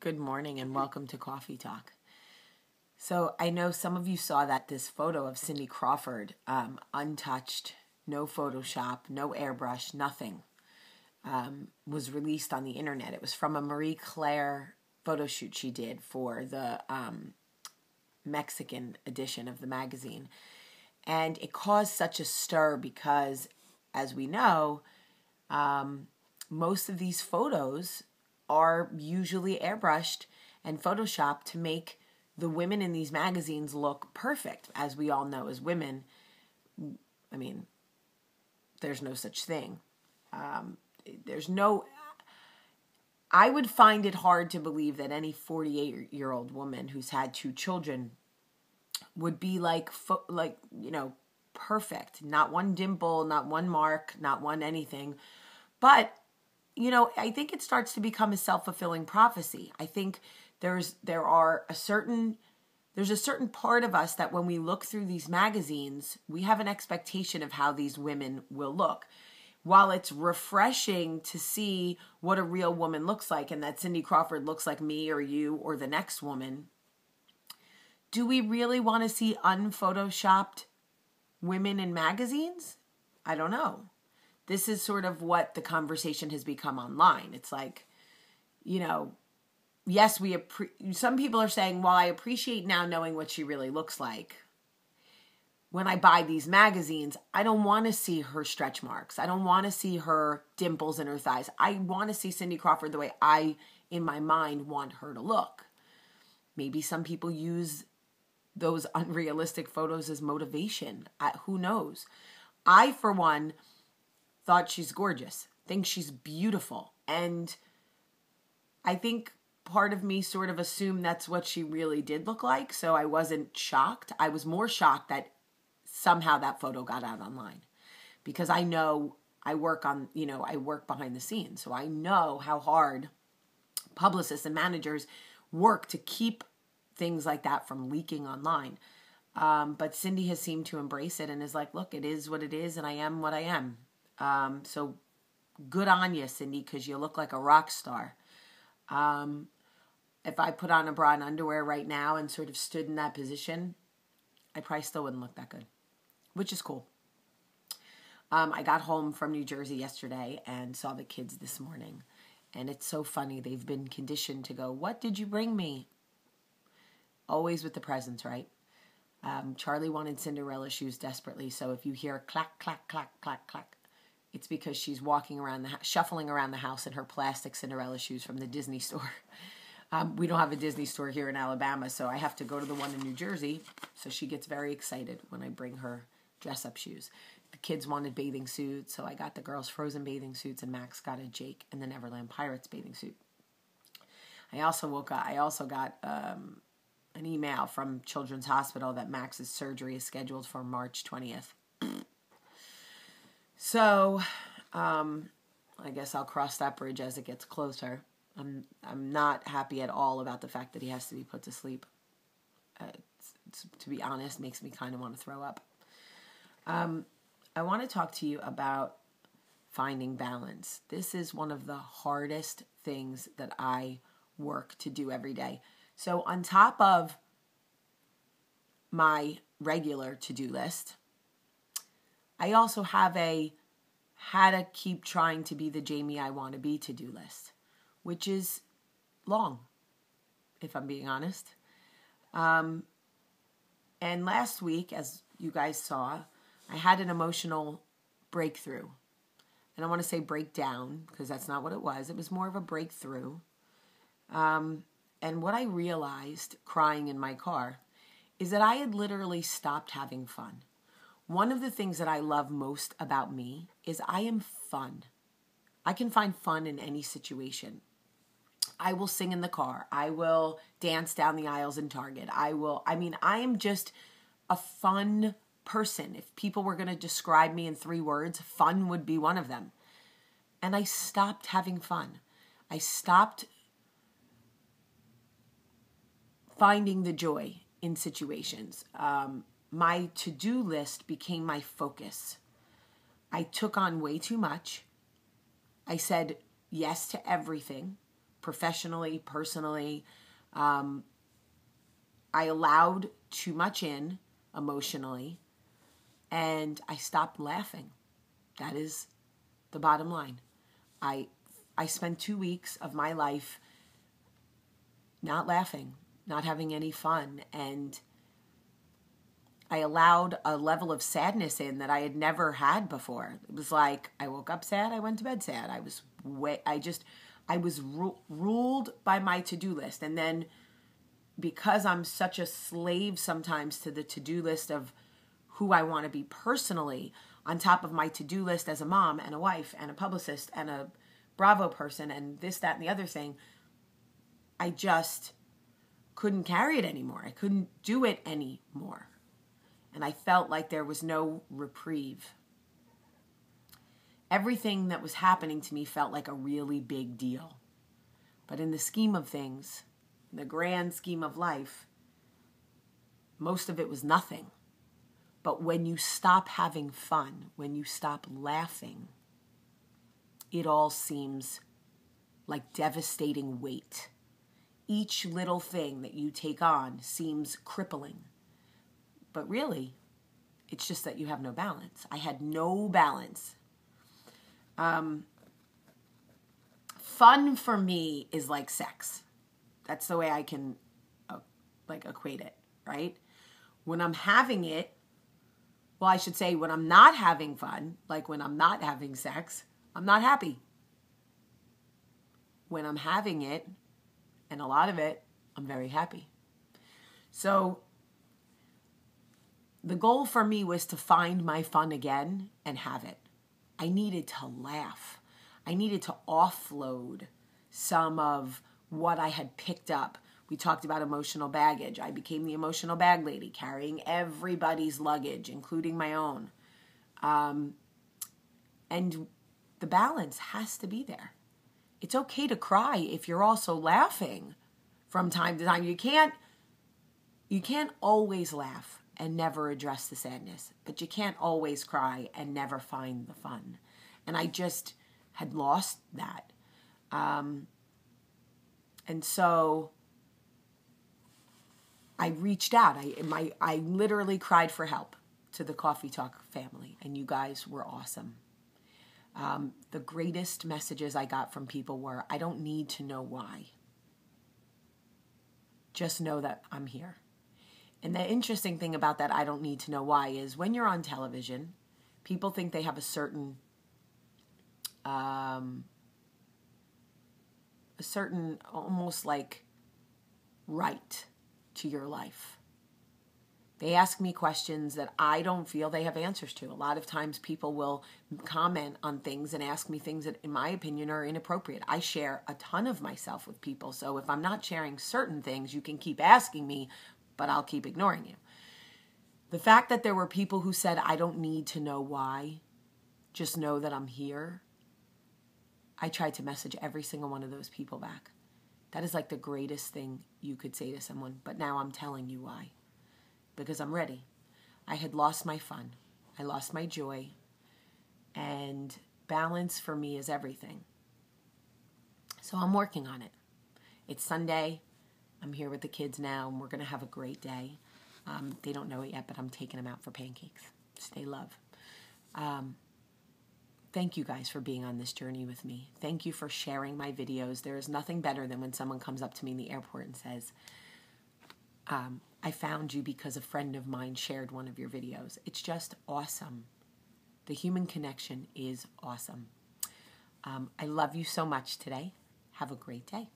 Good morning and welcome to Cawfeetawk. So I know some of you saw that this photo of Cindy Crawford, untouched, no Photoshop, no airbrush, nothing, was released on the internet. It was from a Marie Claire photo shoot she did for the Mexican edition of the magazine. And it caused such a stir because, as we know, most of these photos are usually airbrushed and photoshopped to make the women in these magazines look perfect. As we all know, as women, I mean, there's no such thing. I would find it hard to believe that any 48-year-old woman who's had 2 children would be perfect. Not one dimple, not one mark, not one anything. But I think it starts to become a self-fulfilling prophecy. I think there's a certain part of us that when we look through these magazines, we have an expectation of how these women will look. While it's refreshing to see what a real woman looks like and that Cindy Crawford looks like me or you or the next woman, do we really want to see unphotoshopped women in magazines? I don't know. This is sort of what the conversation has become online. It's like, yes, some people are saying, well, I appreciate now knowing what she really looks like. When I buy these magazines, I don't want to see her stretch marks. I don't want to see her dimples in her thighs. I want to see Cindy Crawford the way I, in my mind, want her to look. Maybe some people use those unrealistic photos as motivation. Who knows? I, for one, thought she's gorgeous, think she's beautiful. And I think part of me sort of assumed that's what she really did look like. So I wasn't shocked. I was more shocked that somehow that photo got out online, because I know I work behind the scenes. So I know how hard publicists and managers work to keep things like that from leaking online. But Cindy has seemed to embrace it and is like, look, it is what it is. And I am what I am. So good on you, Cindy, because you look like a rock star. If I put on a bra and underwear right now and sort of stood in that position, I probably still wouldn't look that good, which is cool. I got home from New Jersey yesterday and saw the kids this morning. And it's so funny. They've been conditioned to go, what did you bring me? Always with the presents, right? Charlie wanted Cinderella shoes desperately. So if you hear clack, clack, clack, clack, clack, it's because she's walking around shuffling around the house in her plastic Cinderella shoes from the Disney store. We don't have a Disney store here in Alabama, so I have to go to the one in New Jersey. So she gets very excited when I bring her dress-up shoes. The kids wanted bathing suits, so I got the girls Frozen bathing suits, and Max got a Jake and the Neverland Pirates bathing suit. I also got an email from Children's Hospital that Max's surgery is scheduled for March 20th. So, I guess I'll cross that bridge as it gets closer. I'm not happy at all about the fact that he has to be put to sleep. To be honest, makes me kind of want to throw up. I want to talk to you about finding balance. This is one of the hardest things that I work to do every day. So on top of my regular to-do list, I also have a how to keep trying to be the Jamie I want to be to-do list, which is long, if I'm being honest. And last week, as you guys saw, I had an emotional breakthrough. And I want to say breakdown, because that's not what it was. It was more of a breakthrough. And what I realized crying in my car is that I had literally stopped having fun. One of the things that I love most about me is I am fun. I can find fun in any situation. I will sing in the car. I will dance down the aisles in Target. I am just a fun person. If people were going to describe me in 3 words, fun would be one of them. And I stopped having fun. I stopped finding the joy in situations. My to-do list became my focus. I took on way too much. I said yes to everything. professionally, personally. I allowed too much in emotionally, and I stopped laughing. That is the bottom line. I spent 2 weeks of my life not laughing, not having any fun, and I allowed a level of sadness in that I had never had before. It was like I woke up sad, I went to bed sad. I was ruled by my to-do list. And then because I'm such a slave sometimes to the to-do list of who I want to be personally, on top of my to-do list as a mom and a wife and a publicist and a Bravo person and this, that, and the other thing, I just couldn't carry it anymore. I couldn't do it anymore. And I felt like there was no reprieve. Everything that was happening to me felt like a really big deal. But in the scheme of things, in the grand scheme of life, most of it was nothing. But when you stop having fun, when you stop laughing, it all seems like devastating weight. Each little thing that you take on seems crippling. But really, it's just that you have no balance. I had no balance. Fun for me is like sex. That's the way I can equate it, right? When I'm having it, well, I should say when I'm not having fun, like when I'm not having sex, I'm not happy. When I'm having it, and a lot of it, I'm very happy. So the goal for me was to find my fun again and have it. I needed to laugh. I needed to offload some of what I had picked up. We talked about emotional baggage. I became the emotional bag lady, carrying everybody's luggage, including my own. And the balance has to be there. It's okay to cry if you're also laughing from time to time. You can't always laugh and never address the sadness, but you can't always cry and never find the fun. And I just had lost that. And so I reached out. I literally cried for help to the Cawfeetawk family, and you guys were awesome. The greatest messages I got from people were, I don't need to know why. Just know that I'm here. And the interesting thing about that I don't need to know why is when you're on television, people think they have a certain almost like right to your life. They ask me questions that I don't feel they have answers to. A lot of times people will comment on things and ask me things that, in my opinion, are inappropriate. I share a ton of myself with people. So if I'm not sharing certain things, you can keep asking me, but I'll keep ignoring you. The fact that there were people who said, I don't need to know why, just know that I'm here. I tried to message every single one of those people back. That is like the greatest thing you could say to someone. But now I'm telling you why. Because I'm ready. I had lost my fun. I lost my joy. And balance for me is everything. So I'm working on it. It's Sunday. I'm here with the kids now, and we're going to have a great day. They don't know it yet, but I'm taking them out for pancakes. Stay love. Thank you guys for being on this journey with me. Thank you for sharing my videos. There is nothing better than when someone comes up to me in the airport and says, I found you because a friend of mine shared one of your videos. It's just awesome. The human connection is awesome. I love you so much today. Have a great day.